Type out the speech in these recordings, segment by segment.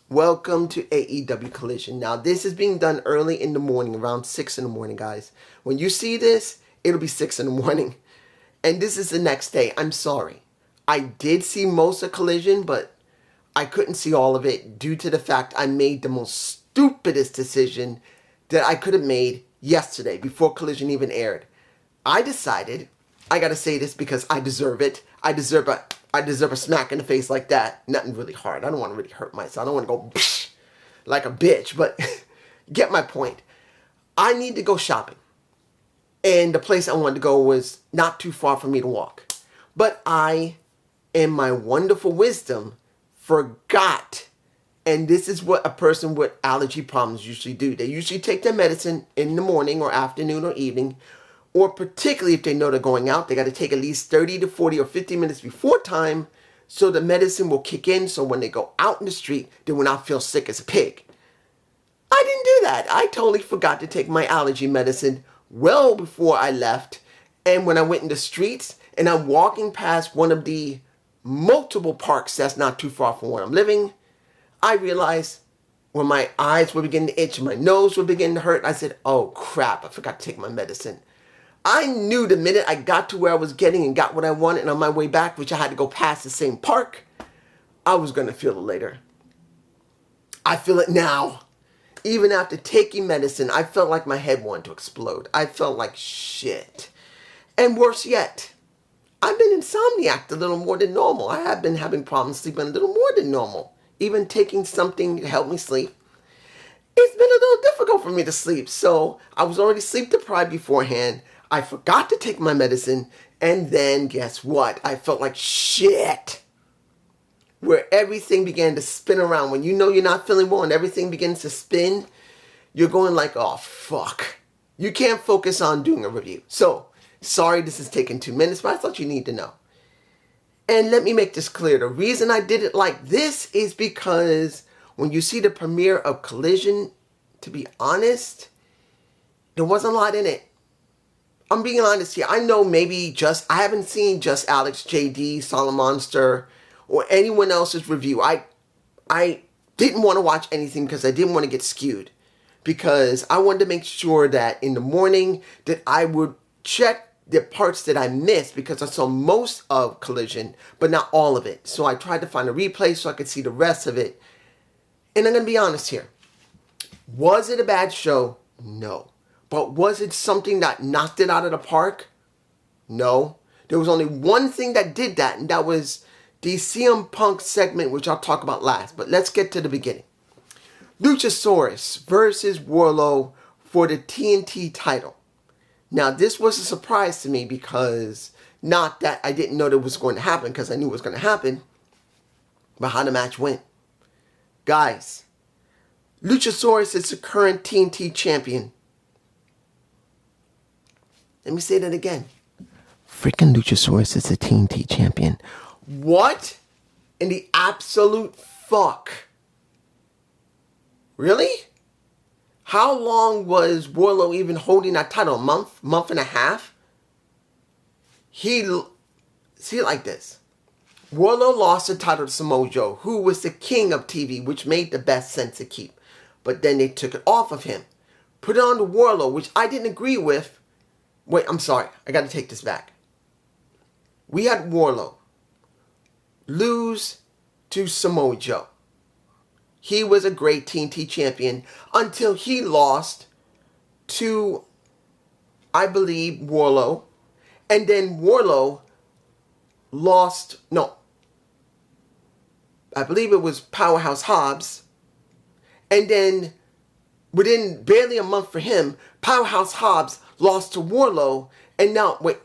Welcome to AEW Collision. Now, this is being done early in the morning, around 6 in the morning, guys. When you see this, it'll be 6 in the morning. And this is the next day. I'm sorry. I did see most of Collision, but I couldn't see all of it due to the fact I made the most stupidest decision that I could have made yesterday before Collision even aired. I decided, I gotta say this because I deserve it. I deserve a smack in the face like that. Nothing really hard. I don't want to really hurt myself. I don't want to go psh, like a bitch, but get my point. I need to go shopping. And the place I wanted to go was not too far for me to walk. But I, in my wonderful wisdom, forgot. And this is what a person with allergy problems usually do. They usually take their medicine in the morning or afternoon or evening, or particularly if they know they're going out, they got to take at least 30 to 40 or 50 minutes before time so the medicine will kick in so when they go out in the street, they will not feel sick as a pig. I didn't do that. I totally forgot to take my allergy medicine well before I left. And when I went in the streets and I'm walking past one of the multiple parks that's not too far from where I'm living, I realized when my eyes were beginning to itch and my nose was beginning to hurt, I said, oh crap, I forgot to take my medicine. I knew the minute I got to where I was getting and got what I wanted and on my way back, which I had to go past the same park, I was going to feel it later. I feel it now. Even after taking medicine, I felt like my head wanted to explode. I felt like shit. And worse yet, I've been insomniac a little more than normal. I have been having problems sleeping a little more than normal. Even taking something to help me sleep, it's been a little difficult for me to sleep. So I was already sleep deprived beforehand. I forgot to take my medicine, and then guess what? I felt like shit. Where everything began to spin around. When you know you're not feeling well and everything begins to spin, you're going like, oh, fuck. You can't focus on doing a review. So, sorry this is taking 2 minutes, but I thought you need to know. And let me make this clear. The reason I did it like this is because when you see the premiere of Collision, to be honest, there wasn't a lot in it. I'm being honest here. I know I haven't seen just Alex, JD, Solomonster, or anyone else's review. I didn't want to watch anything because I didn't want to get skewed. Because I wanted to make sure that in the morning that I would check the parts that I missed because I saw most of Collision, but not all of it. So I tried to find a replay so I could see the rest of it. And I'm going to be honest here. Was it a bad show? No. But was it something that knocked it out of the park? No. There was only one thing that did that, and that was the CM Punk segment, which I'll talk about last. But let's get to the beginning. Luchasaurus versus Wardlow for the TNT title. Now, this was a surprise to me because not that I didn't know that was going to happen, because I knew it was going to happen, but how the match went. Guys, Luchasaurus is the current TNT champion. Let me say that again. Freaking Luchasaurus is the TNT champion. What in the absolute fuck? Really? How long was Wardlow even holding that title? A month and a half? See it like this. Wardlow lost the title to Samoa Joe, who was the king of TV, which made the best sense to keep. But then they took it off of him. Put it on to Wardlow, which I didn't agree with. Wait, I'm sorry. I got to take this back. We had Wardlow lose to Samoa Joe. He was a great TNT champion until he lost to, I believe, Wardlow. And then Wardlow lost, I believe it was Powerhouse Hobbs. And then within barely a month for him, Powerhouse Hobbs lost to Wardlow. And now, wait,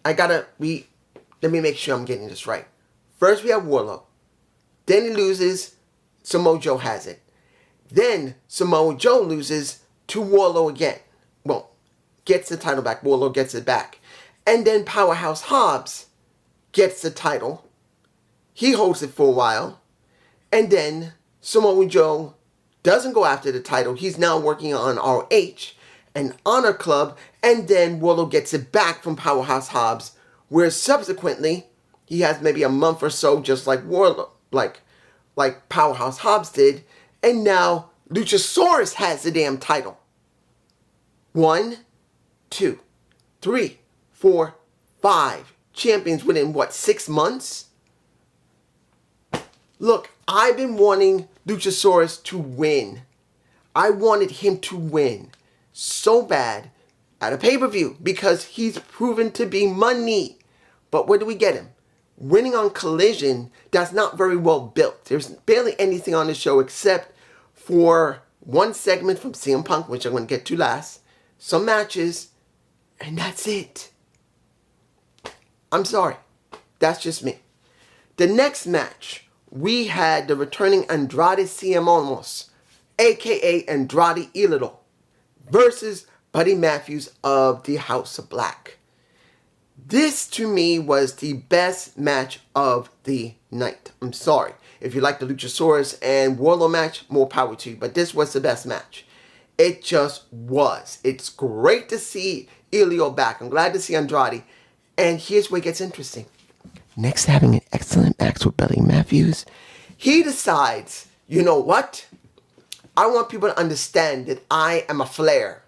let me make sure I'm getting this right. First we have Wardlow. Then he loses, Samoa Joe has it. Then Samoa Joe loses to Wardlow again. Well, gets the title back. Wardlow gets it back. And then Powerhouse Hobbs gets the title. He holds it for a while. And then Samoa Joe doesn't go after the title. He's now working on ROH and Honor Club. And then Wardlow gets it back from Powerhouse Hobbs, where subsequently he has maybe a month or so just like Wardlow, like like Powerhouse Hobbs did, and now Luchasaurus has the damn title. 1, 2, 3, 4, 5 champions within what, 6 months? Look, I've been wanting Luchasaurus to win. I wanted him to win so bad at a pay-per-view because he's proven to be money. But where do we get him? Winning on Collision, that's not very well built. There's barely anything on the show except for one segment from CM Punk, which I'm going to get to last, some matches, and that's it. I'm sorry. That's just me. The next match, we had the returning Andrade Cien Almas, a.k.a. Andrade Idolo, versus Buddy Matthews of the House of Black. This, to me, was the best match of the night. I'm sorry. If you like the Luchasaurus and Warlord match, more power to you. But this was the best match. It just was. It's great to see Elio back. I'm glad to see Andrade. And here's where it gets interesting. Next to having an excellent match with Buddy Matthews, he decides, you know what? I want people to understand that I am a Flair.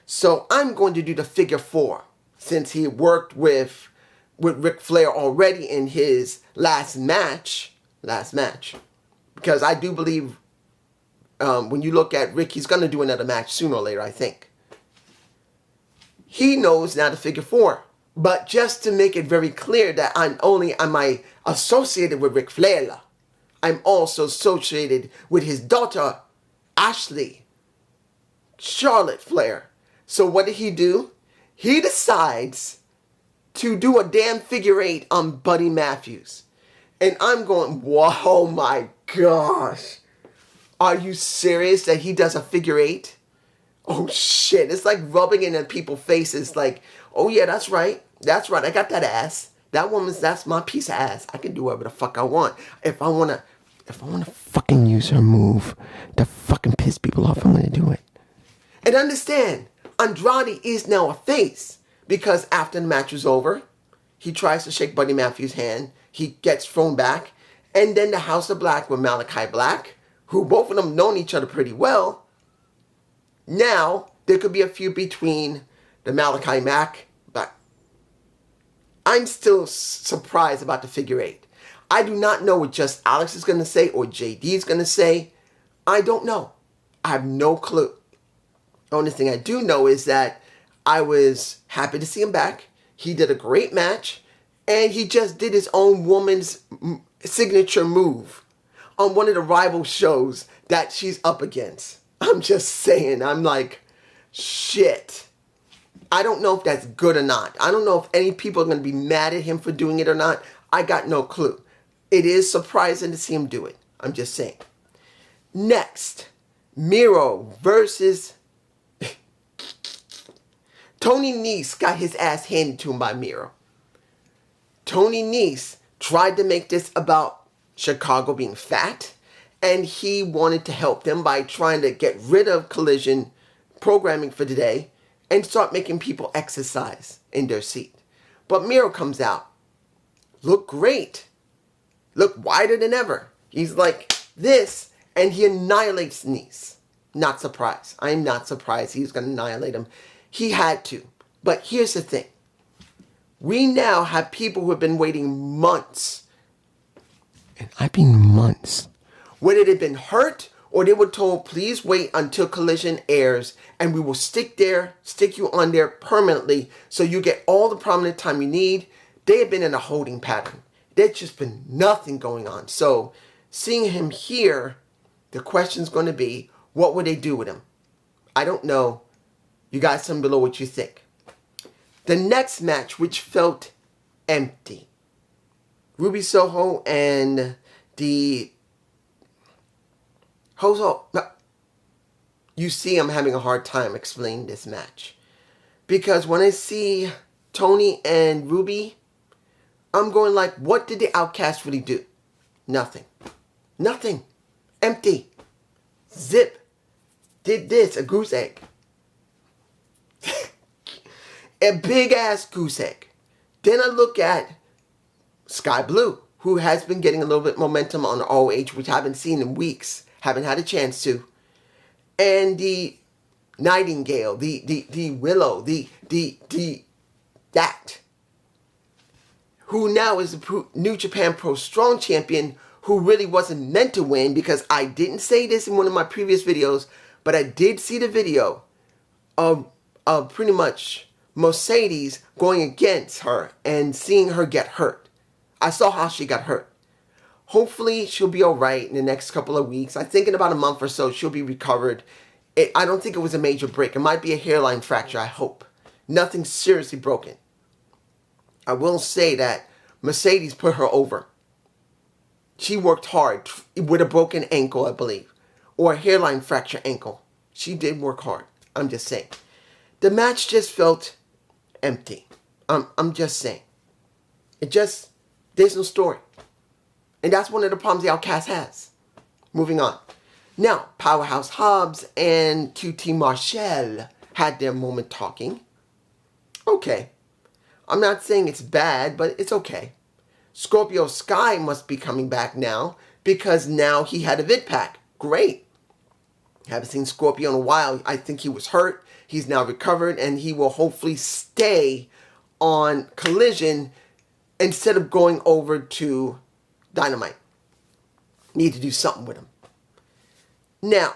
So I'm going to do the figure 4. Since he worked with Ric Flair already in his last match. Because I do believe when you look at Rick, he's going to do another match sooner or later, I think. He knows now the figure 4. But just to make it very clear that am I associated with Ric Flair, I'm also associated with his daughter, Ashley, Charlotte Flair. So what did he do? He decides to do a damn figure 8 on Buddy Matthews. And I'm going, whoa, my gosh. Are you serious that he does a figure 8? Oh, shit. It's like rubbing it in people's faces like, oh, yeah, that's right. That's right. I got that ass. That's my piece of ass. I can do whatever the fuck I want. If I want to fucking use her move to fucking piss people off, I'm going to do it. And understand, Andrade is now a face because after the match was over, he tries to shake Buddy Matthews' hand. He gets thrown back. And then the House of Black with Malachi Black, who both of them known each other pretty well. Now, there could be a feud between the Malachi Black. I'm still surprised about the figure 8. I do not know what just Alex is going to say or JD is going to say. I don't know. I have no clue. The only thing I do know is that I was happy to see him back. He did a great match. And he just did his own woman's signature move on one of the rival shows that she's up against. I'm just saying. I'm like, shit. I don't know if that's good or not. I don't know if any people are going to be mad at him for doing it or not. I got no clue. It is surprising to see him do it. I'm just saying. Next, Miro versus Tony Nese got his ass handed to him by Miro. Tony Nese tried to make this about Chicago being fat, and he wanted to help them by trying to get rid of Collision programming for today and start making people exercise in their seat. But Miro comes out. Look great. Look wider than ever. He's like this, and he annihilates Nese. Not surprised. I'm not surprised he's going to annihilate him. He had to. But here's the thing. We now have people who have been waiting months. And I mean months. Whether they've been hurt or they were told, please wait until Collision airs and we will stick you on there permanently so you get all the prominent time you need. They have been in a holding pattern. There's just been nothing going on. So seeing him here, the question's going to be, what would they do with him? I don't know. You guys tell me below what you think. The next match, which felt empty. Ruby Soho and the Hoso. You see, I'm having a hard time explaining this match. Because when I see Tony and Ruby, I'm going like, what did the Outcast really do? Nothing. Nothing. Empty. Zip. Did this, a goose egg. A big ass goose egg. Then I look at Sky Blue, who has been getting a little bit momentum on ROH, which I haven't seen in weeks, haven't had a chance to, and the Nightingale, the Willow, that, who now is the New Japan Pro Strong Champion, who really wasn't meant to win, because I didn't say this in one of my previous videos, but I did see the video of pretty much Mercedes going against her and seeing her get hurt. I saw how she got hurt. Hopefully she'll be alright in the next couple of weeks. I think in about a month or so she'll be recovered. I don't think it was a major break. It might be a hairline fracture, I hope. Nothing seriously broken. I will say that Mercedes put her over. She worked hard with a broken ankle, I believe. Or a hairline fracture ankle. She did work hard. I'm just saying. The match just felt empty. I'm just saying. There's no story. And that's one of the problems the Outcast has. Moving on. Now, Powerhouse Hobbs and QT Marshall had their moment talking. Okay. I'm not saying it's bad, but it's okay. Scorpio Sky must be coming back now, because now he had a vid pack. Great. Haven't seen Scorpio in a while. I think he was hurt. He's now recovered, and he will hopefully stay on Collision instead of going over to Dynamite. Need to do something with him. Now,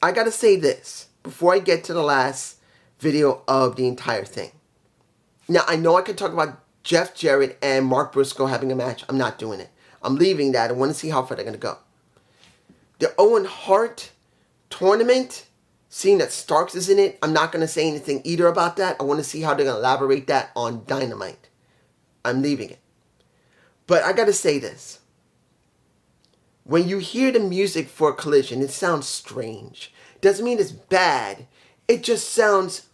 I gotta say this before I get to the last video of the entire thing. Now, I know I could talk about Jeff Jarrett and Mark Briscoe having a match. I'm not doing it. I'm leaving that. I want to see how far they're going to go. The Owen Hart tournament, seeing that Starks is in it, I'm not going to say anything either about that. I want to see how they're going to elaborate that on Dynamite. I'm leaving it. But I got to say this. When you hear the music for Collision, it sounds strange. Doesn't mean it's bad. It just sounds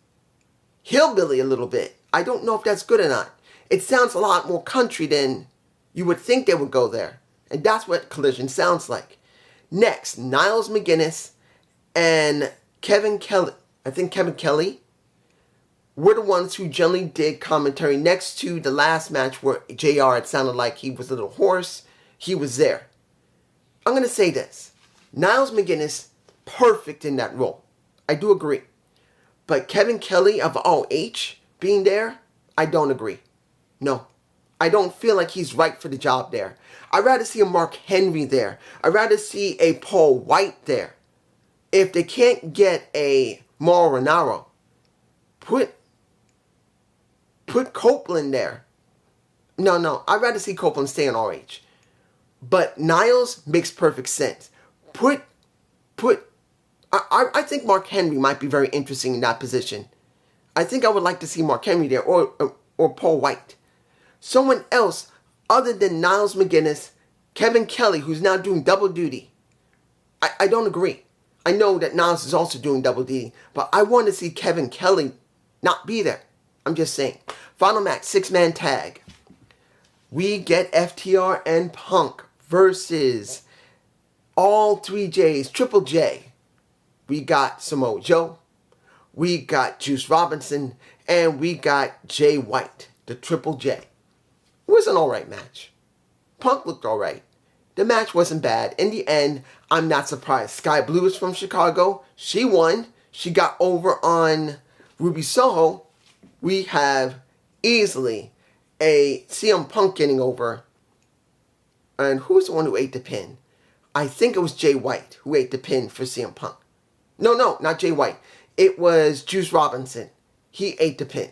hillbilly a little bit. I don't know if that's good or not. It sounds a lot more country than you would think they would go there. And that's what Collision sounds like. Next, Niles McGuinness and Kevin Kelly. I think Kevin Kelly were the ones who generally did commentary next to the last match where JR, it sounded like he was a little hoarse. He was there. I'm going to say this. Niles McGuinness, perfect in that role. I do agree. But Kevin Kelly of ROH being there, I don't agree. No. I don't feel like he's right for the job there. I'd rather see a Mark Henry there. I'd rather see a Paul White there. If they can't get a Mauro Ranallo, put Copeland there. No. I'd rather see Copeland stay on RH. But Niles makes perfect sense. I think Mark Henry might be very interesting in that position. I think I would like to see Mark Henry there or Paul White. Someone else other than Niles McGuinness, Kevin Kelly, who's now doing double duty. I don't agree. I know that Niles is also doing double duty, but I want to see Kevin Kelly not be there. I'm just saying. Final match, 6-man tag. We get FTR and Punk versus all 3 J's, Triple J. We got Samoa Joe. We got Juice Robinson. And we got Jay White, the Triple J. It was an alright match. Punk looked alright. The match wasn't bad. In the end, I'm not surprised. Sky Blue is from Chicago. She won. She got over on Ruby Soho. We have easily a CM Punk getting over. And who's the one who ate the pin? I think it was Jay White who ate the pin for CM Punk. No, not Jay White. It was Juice Robinson. He ate the pin.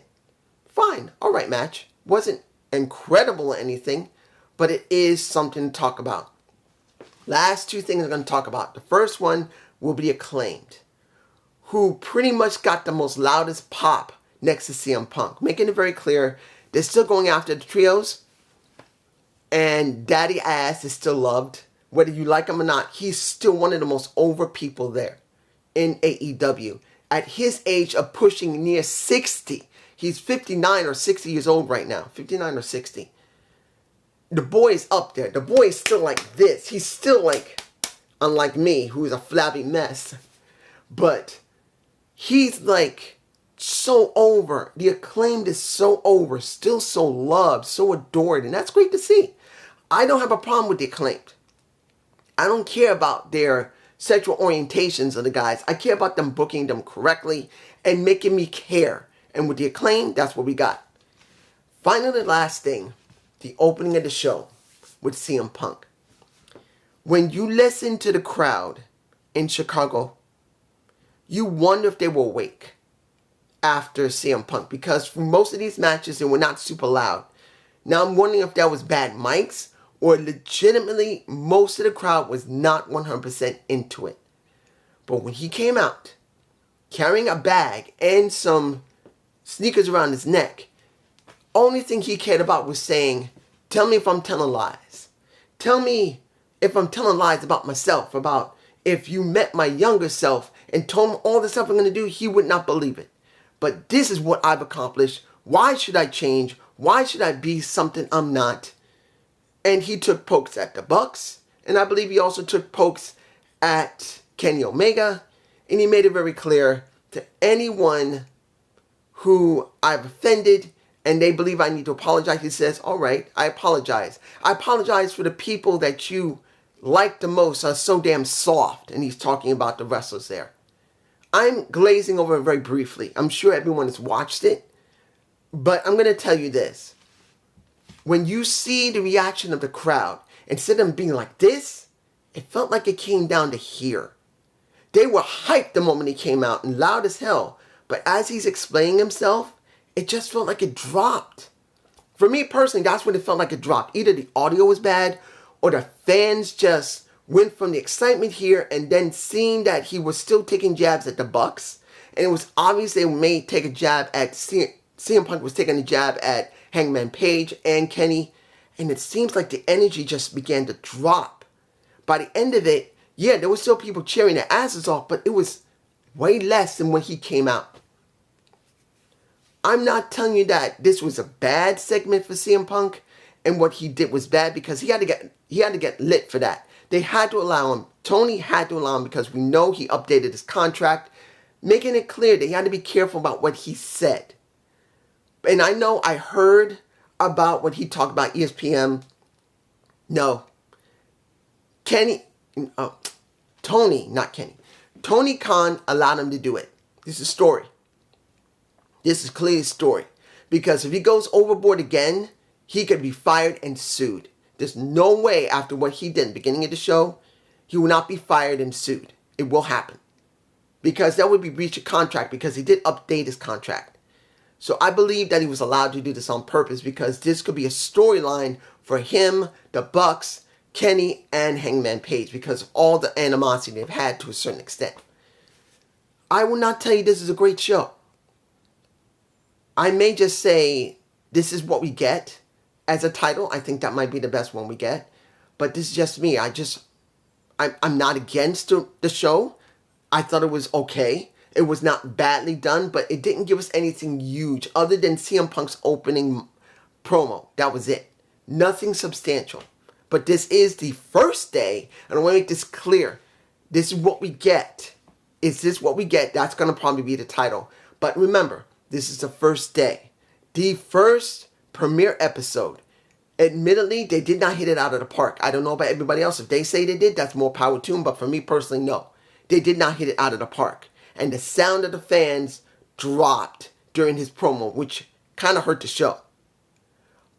Fine. Alright match. Wasn't incredible or anything, but it is something to talk about. Last 2 things I'm going to talk about. The first one will be Acclaimed, who pretty much got the most loudest pop next to CM Punk, making it very clear they're still going after the trios, and Daddy Ass is still loved. Whether you like him or not, he's still one of the most over people there in AEW. At his age of pushing near 60, he's 59 or 60 years old right now, 59 or 60. The boy is up there. The boy is still like this. He's still like, unlike me, who's a flabby mess. But he's like so over. The Acclaimed is so over, still so loved, so adored. And that's great to see. I don't have a problem with the Acclaimed. I don't care about their sexual orientations of the guys. I care about them booking them correctly and making me care. And with the Acclaimed, that's what we got. Finally, the last thing, the opening of the show with CM Punk. When you listen to the crowd in Chicago, you wonder if they were awake after CM Punk, because for most of these matches, they were not super loud. Now I'm wondering if that was bad mics or legitimately most of the crowd was not 100% into it. But when he came out carrying a bag and some sneakers around his neck, only thing he cared about was saying, tell me if I'm telling lies. Tell me if I'm telling lies about myself, about if you met my younger self and told him all the stuff I'm going to do, he would not believe it. But this is what I've accomplished. Why should I change? Why should I be something I'm not? And he took pokes at the Bucks. And I believe he also took pokes at Kenny Omega. And he made it very clear to anyone who I've offended and they believe I need to apologize. He says, all right, I apologize. I apologize for the people that you like the most are so damn soft. And he's talking about the wrestlers there. I'm glazing over it very briefly. I'm sure everyone has watched it. But I'm going to tell you this. When you see the reaction of the crowd, instead of them being like this, it felt like it came down to here. They were hyped the moment he came out and loud as hell. But as he's explaining himself, it just felt like it dropped. For me personally, that's when it felt like it dropped. Either the audio was bad or the fans just went from the excitement here and then seeing that he was still taking jabs at the Bucks. And it was obvious they may take a jab at CM Punk was taking a jab at Hangman Page and Kenny. And it seems like the energy just began to drop. By the end of it, yeah, there were still people cheering their asses off, but it was way less than when he came out. I'm not telling you that this was a bad segment for CM Punk and what he did was bad, because he had to get lit for that. They had to allow him. Tony had to allow him because we know he updated his contract, making it clear that he had to be careful about what he said. And I know I heard about what he talked about ESPN. No. Tony Khan allowed him to do it. This is a story. This is clearly a story. Because if he goes overboard again, he could be fired and sued. There's no way after what he did in the beginning of the show, he will not be fired and sued. It will happen. Because that would be breach of contract, because he did update his contract. So I believe that he was allowed to do this on purpose, because this could be a storyline for him, the Bucks, Kenny, and Hangman Page, because of all the animosity they've had to a certain extent. I will not tell you this is a great show. I may just say this is what we get as a title. I think that might be the best one we get. But this is just me. I'm not against the show. I thought it was okay. It was not badly done, but it didn't give us anything huge other than CM Punk's opening promo. That was it. Nothing substantial. But this is the first day, and I want to make this clear. This is what we get. Is this what we get? That's going to probably be the title. But remember, this is the first day. The first premiere episode. Admittedly, they did not hit it out of the park. I don't know about everybody else. If they say they did, that's more power to them. But for me personally, no. They did not hit it out of the park. And the sound of the fans dropped during his promo, which kind of hurt the show.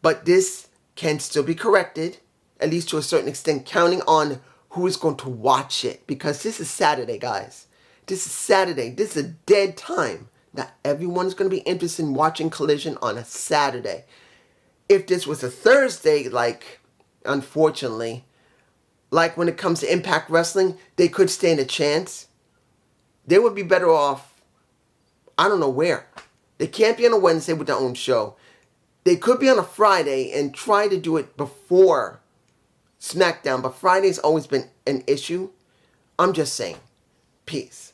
But this can still be corrected, at least to a certain extent, counting on who is going to watch it. Because this is Saturday, guys. This is Saturday. This is a dead time. Not everyone's going to be interested in watching Collision on a Saturday. If this was a Thursday, unfortunately, when it comes to Impact Wrestling, they could stand a chance. They would be better off, I don't know where. They can't be on a Wednesday with their own show. They could be on a Friday and try to do it before SmackDown, but Friday's always been an issue. I'm just saying. Peace.